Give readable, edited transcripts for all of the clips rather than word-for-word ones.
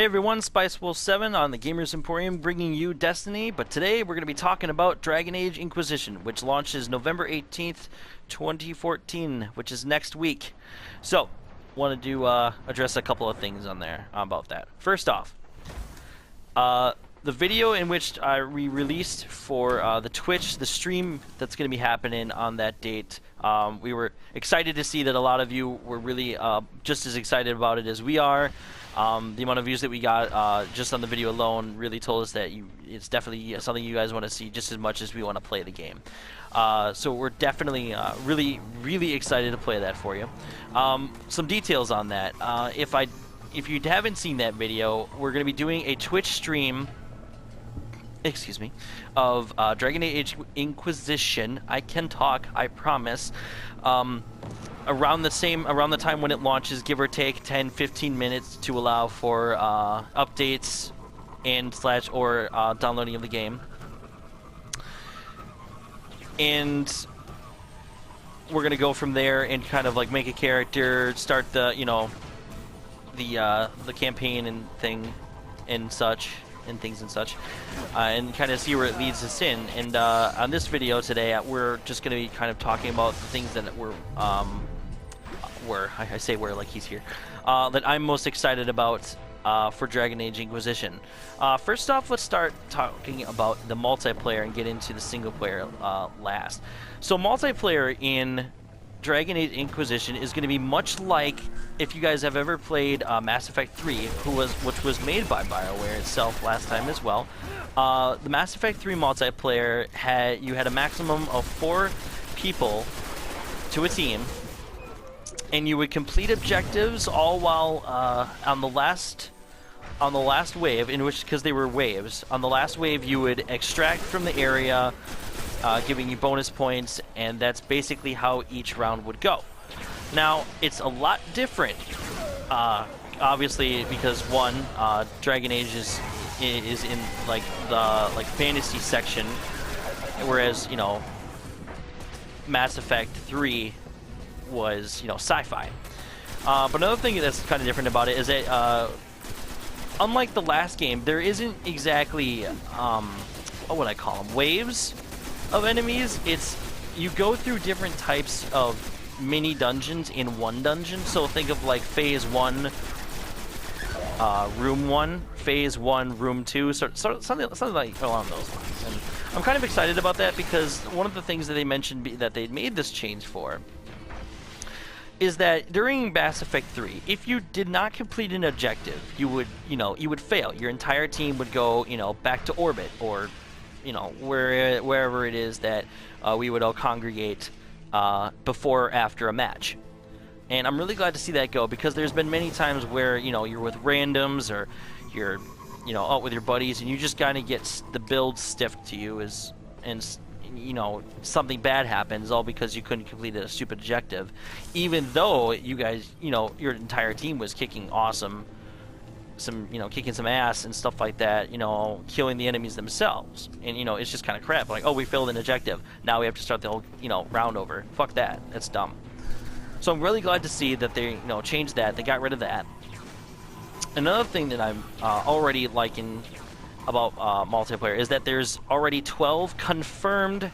Hey everyone, SpiceWolf7 on the Gamers Emporium bringing you Destiny, but today we're going to be talking about Dragonage Inquisition, which launches November 18th, 2014, which is next week. So, wanted to address a couple of things on there about that. First off, the video in which we released for the Twitch, the stream that's going to be happening on that date, we were excited to see that a lot of you were really just as excited about it as we are. The amount of views that we got just on the video alone really told us that it's definitely something you guys want to see just as much as we want to play the game. So we're definitely really excited to play that for you. Some details on that. If you haven't seen that video, we're going to be doing a Twitch stream, of Dragonage Inquisition. I can talk, I promise. Around the time when it launches, give or take 10-15 minutes to allow for updates and or downloading of the game. And we're gonna go from there and kind of like make a character, start the the campaign and things and such, and kind of see where it leads us in. And on this video today, we're just going to be kind of talking about the things that I say we're like he's here, that I'm most excited about for Dragonage Inquisition. First off, let's start talking about the multiplayer and get into the single player last. So multiplayer in Dragonage Inquisition is going to be much like if you guys have ever played Mass Effect 3, which was made by BioWare itself last time as well. The Mass Effect 3 multiplayer you had a maximum of 4 people to a team, and you would complete objectives all while on the last wave, in which, because they were waves, on the last wave you would extract from the area, giving you bonus points, and that's basically how each round would go. Now, it's a lot different, obviously, because one, Dragonage is in like the fantasy section, whereas Mass Effect 3 was sci-fi. But another thing that's kind of different about it is that unlike the last game, there isn't exactly what would I call them, waves of enemies. You go through different types of mini dungeons in one dungeon. So think of like phase 1, room 1, phase 1, room 2, something like along those lines. And I'm kind of excited about that because one of the things that they mentioned that they made this change for is that during Mass Effect 3, if you did not complete an objective, you would fail. Your entire team would go back to orbit, or wherever it is that we would all congregate before or after a match. And I'm really glad to see that go, because there's been many times where you're with randoms, or you're out with your buddies, and you just gotta get the build stiffed to you, and something bad happens, all because you couldn't complete a stupid objective, even though you guys your entire team was kicking kicking some ass and stuff like that, killing the enemies themselves. And it's just kind of crap, like, oh, we failed an objective, now we have to start the whole round over. Fuck that, that's dumb. So I'm really glad to see that they changed that, they got rid of that. Another thing that I'm already liking about multiplayer is that there's already 12 confirmed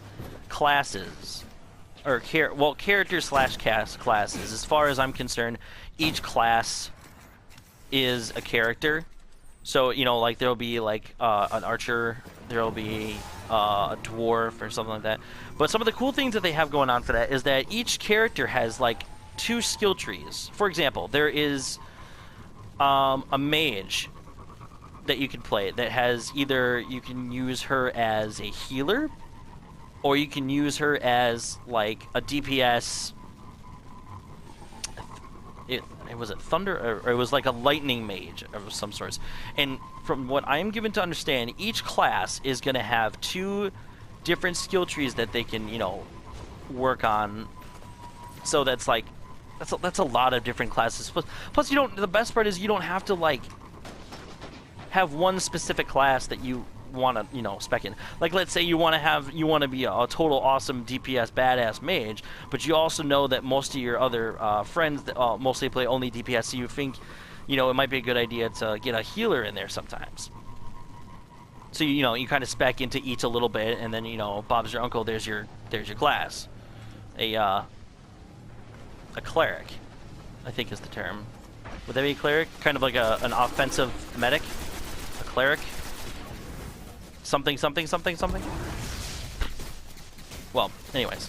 classes, or character/classes. As far as I'm concerned, each class is a character. So like there'll be like an archer, there'll be a dwarf or something like that. But some of the cool things that they have going on for that is that each character has like 2 skill trees. For example, there is a mage that you can play that has either you can use her as a healer, or you can use her as like a DPS. It was a thunder, or it was like a lightning mage of some sorts. And from what I'm given to understand, each class is going to have 2 different skill trees that they can work on. So that's like that's a lot of different classes. Plus the best part is you don't have to like have one specific class that you want to spec in. Like, let's say you want to be a total awesome DPS badass mage, but you also know that most of your other friends that mostly play only DPS, so you think you know, it might be a good idea to get a healer in there sometimes. So you know, you kind of spec into each a little bit, and then you know, Bob's your uncle. There's your class, a cleric, I think is the term. Would that be a cleric? Kind of like an offensive medic, a cleric. Something. Well, anyways.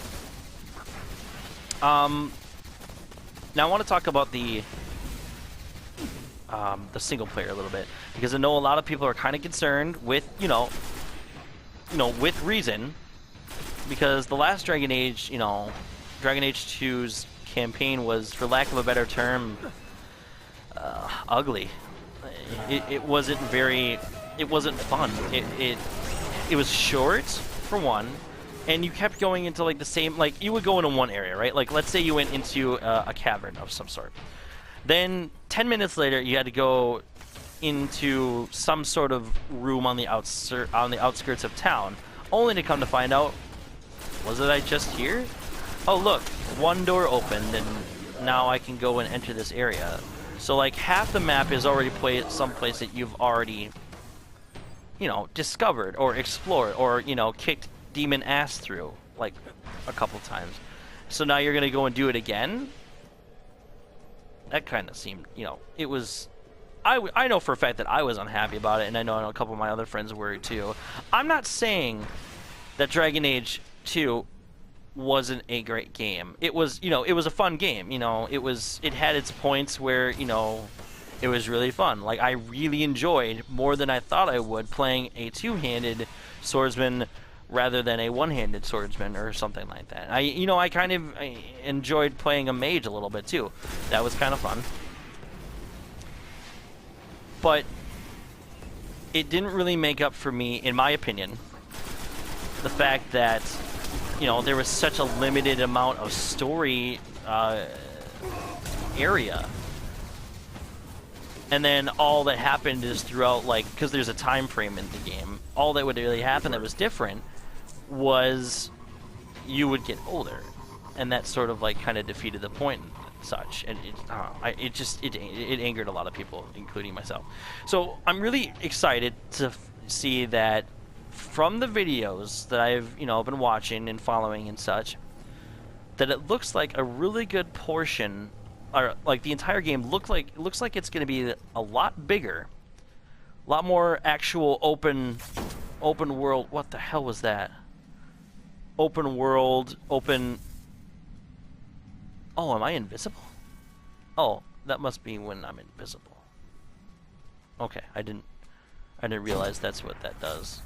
Now I want to talk about the single player a little bit, because I know a lot of people are kind of concerned with, you know, with reason, because the last Dragon Age, you know, Dragon Age 2's campaign was, for lack of a better term, ugly. It wasn't very, it wasn't fun. It was short, for one, and you kept going into like the same, like you would go into one area, right? Like let's say you went into a cavern of some sort. Then 10 minutes later, you had to go into some sort of room on the outskirts of town, only to come to find out, was it I just here? Oh look, one door opened, and now I can go and enter this area. So like half the map is already someplace that you've already, you know, discovered or explored or, you know, kicked demon ass through like a couple times. So now you're gonna go and do it again? That kind of seemed, you know, it was, I know for a fact that I was unhappy about it, and I know a couple of my other friends were too. I'm not saying that Dragon Age 2 wasn't a great game. It was, you know, it was a fun game, you know, it had its points where, you know, it was really fun. Like, I really enjoyed, more than I thought I would, playing a two-handed swordsman rather than a one-handed swordsman or something like that. I enjoyed playing a mage a little bit too. That was kind of fun. But it didn't really make up for me, in my opinion, the fact that, you know, there was such a limited amount of story area. And then all that happened is throughout, like, because there's a time frame in the game, all that would really happen that was different was you would get older, and that sort of like kind of defeated the point and such. And it angered a lot of people, including myself. So I'm really excited to see that from the videos that I've, you know, been watching and following and such, that it looks like a really good portion, or like the entire game looks like it's going to be a lot bigger, a lot more actual open world. What the hell was that? Open world, open. Oh, am I invisible? Oh, that must be when I'm invisible. Okay, I didn't realize that's what that does.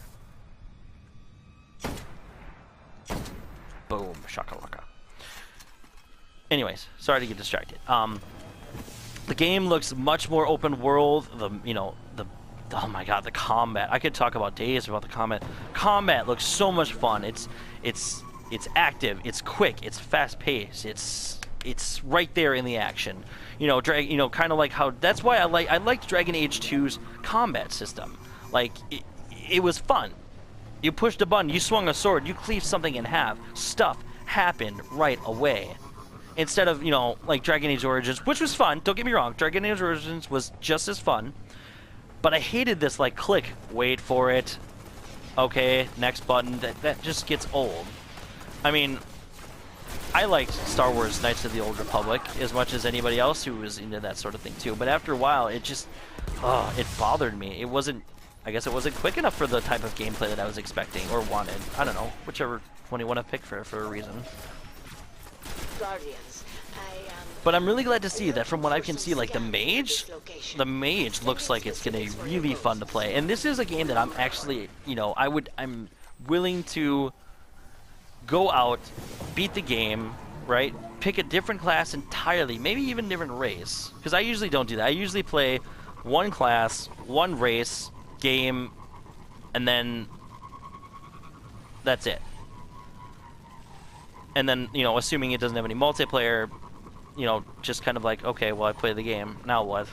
Boom, shakalaka. Anyways, sorry to get distracted. The game looks much more open world. Oh my god, the combat. I could talk about days about the combat. Combat looks so much fun. It's active, it's quick, it's fast paced, it's right there in the action. You know, kind of like how, that's why I liked Dragon Age 2's combat system. Like, it was fun. You pushed a button, you swung a sword, you cleaved something in half. Stuff happened right away. Instead of, you know, like Dragon Age Origins, which was fun, don't get me wrong, Dragon Age Origins was just as fun. But I hated this, like, click, wait for it, okay, next button. That just gets old. I mean, I liked Star Wars Knights of the Old Republic as much as anybody else who was into that sort of thing too. But after a while, it just, it bothered me. It wasn't, I guess it wasn't quick enough for the type of gameplay that I was expecting or wanted. I don't know, whichever one you want to pick for a reason. Guardians. But I'm really glad to see that from what I can see, like the mage looks like it's gonna be really fun to play. And this is a game that I'm actually, you know, I'm willing to go out, beat the game, right? Pick a different class entirely, maybe even different race. Because I usually don't do that. I usually play one class, one race, game, and then that's it. And then, you know, assuming it doesn't have any multiplayer, you know, just kind of like, okay, well, I play the game, now what?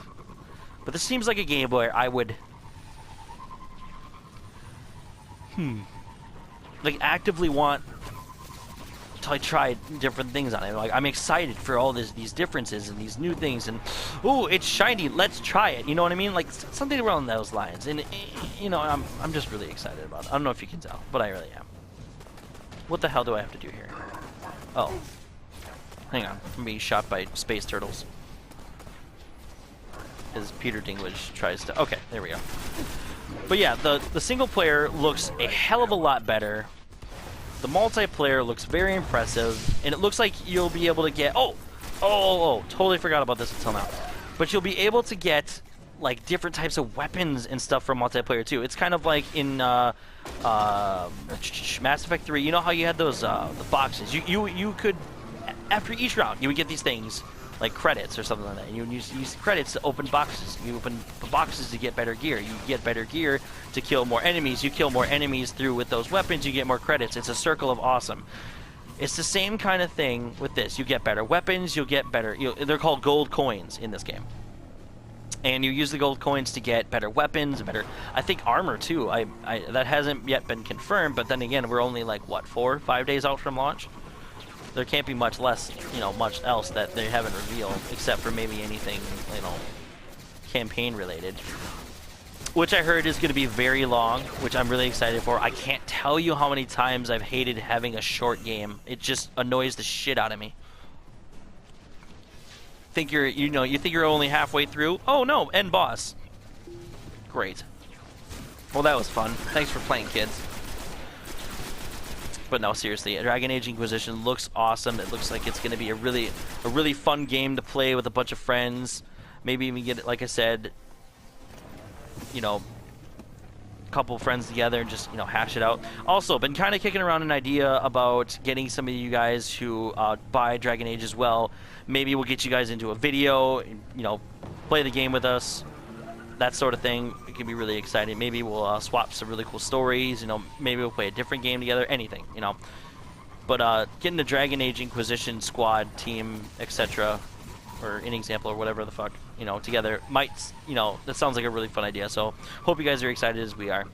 But this seems like a game where I would like actively want until I try different things on it. Like, I'm excited for all these differences and these new things, and ooh, it's shiny, let's try it. You know what I mean? Like something around those lines. And you know, I'm just really excited about it. I don't know if you can tell, but I really am. What the hell do I have to do here? Oh, hang on, I'm being shot by space turtles. As Peter Dinklage tries to. Okay, there we go. But yeah, the single player looks a hell of a lot better. The multiplayer looks very impressive, and it looks like you'll be able to get... Oh, totally forgot about this until now. But you'll be able to get, like, different types of weapons and stuff from multiplayer, too. It's kind of like in Mass Effect 3. You know how you had those the boxes? You could, after each round, you would get these things, like credits or something like that. And you would use credits to open boxes. You open the boxes to get better gear. You get better gear to kill more enemies. You kill more enemies through with those weapons. You get more credits. It's a circle of awesome. It's the same kind of thing with this. You get better weapons. You'll get better. They're called gold coins in this game. And you use the gold coins to get better weapons, better, I think, armor too. That hasn't yet been confirmed. But then again, we're only like what, 4 or 5 days out from launch. There can't be much less, you know, much else that they haven't revealed, except for maybe anything, you know, campaign related. Which I heard is going to be very long, which I'm really excited for. I can't tell you how many times I've hated having a short game. It just annoys the shit out of me. You think you're only halfway through? Oh no, end boss. Great. Well, that was fun. Thanks for playing, kids. But no, seriously, Dragonage Inquisition looks awesome. It looks like it's going to be a really fun game to play with a bunch of friends. Maybe even get, like I said, you know, a couple of friends together and just, you know, hash it out. Also, been kind of kicking around an idea about getting some of you guys who buy Dragonage as well. Maybe we'll get you guys into a video, and, you know, play the game with us. That sort of thing. It can be really exciting. Maybe we'll swap some really cool stories. You know, maybe we'll play a different game together. Anything, you know. But getting the Dragonage Inquisition squad, team, etc., or an example or whatever the fuck, you know, together might, you know, that sounds like a really fun idea. So hope you guys are excited as we are.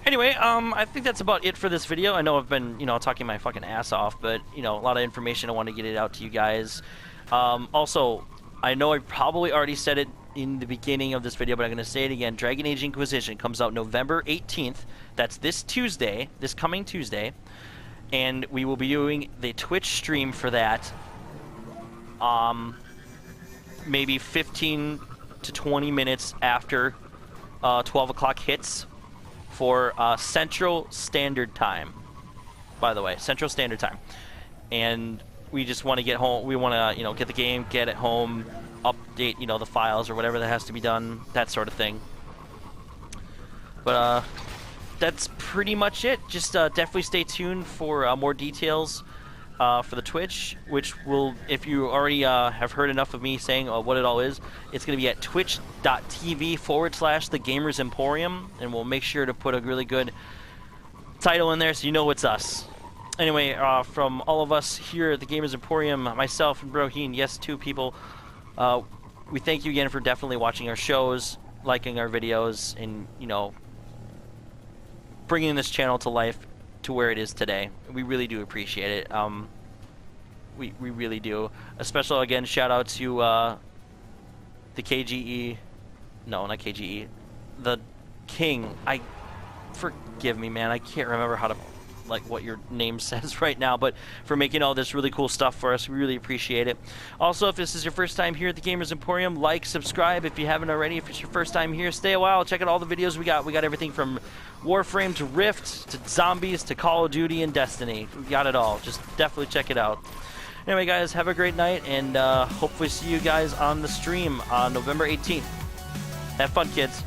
Anyway, I think that's about it for this video. I know I've been, you know, talking my fucking ass off, but, you know, a lot of information. I want to get it out to you guys. Also, I know I probably already said it in the beginning of this video, but I'm going to say it again. Dragonage Inquisition comes out November 18th. That's this Tuesday, this coming Tuesday. And we will be doing the Twitch stream for that. Maybe 15 to 20 minutes after 12 o'clock hits for Central Standard Time. By the way, Central Standard Time. And we just want to get home. We want to, you know, get the game, get it home, update, you know, the files or whatever that has to be done, that sort of thing. But that's pretty much it. Just definitely stay tuned for more details for the Twitch, which will, if you already have heard enough of me saying what it all is, it's going to be at twitch.tv/thegamersemporium, and we'll make sure to put a really good title in there so you know it's us. Anyway, from all of us here at the Gamers Emporium, myself and Broheen, yes, 2 people, we thank you again for definitely watching our shows, liking our videos, and, you know, bringing this channel to life to where it is today. We really do appreciate it. We really do. A special, again, shout out to the KGE. No, not KGE. The King. Forgive me, man. I can't remember how to, like, what your name says right now, but for making all this really cool stuff for us. We really appreciate it. Also, if this is your first time here at the Gamers Emporium, like, subscribe if you haven't already. If it's your first time here, stay a while. Check out all the videos we got. We got everything from Warframe to Rift to Zombies to Call of Duty and Destiny. We got it all. Just definitely check it out. Anyway, guys, have a great night, and hopefully see you guys on the stream on November 18th. Have fun, kids.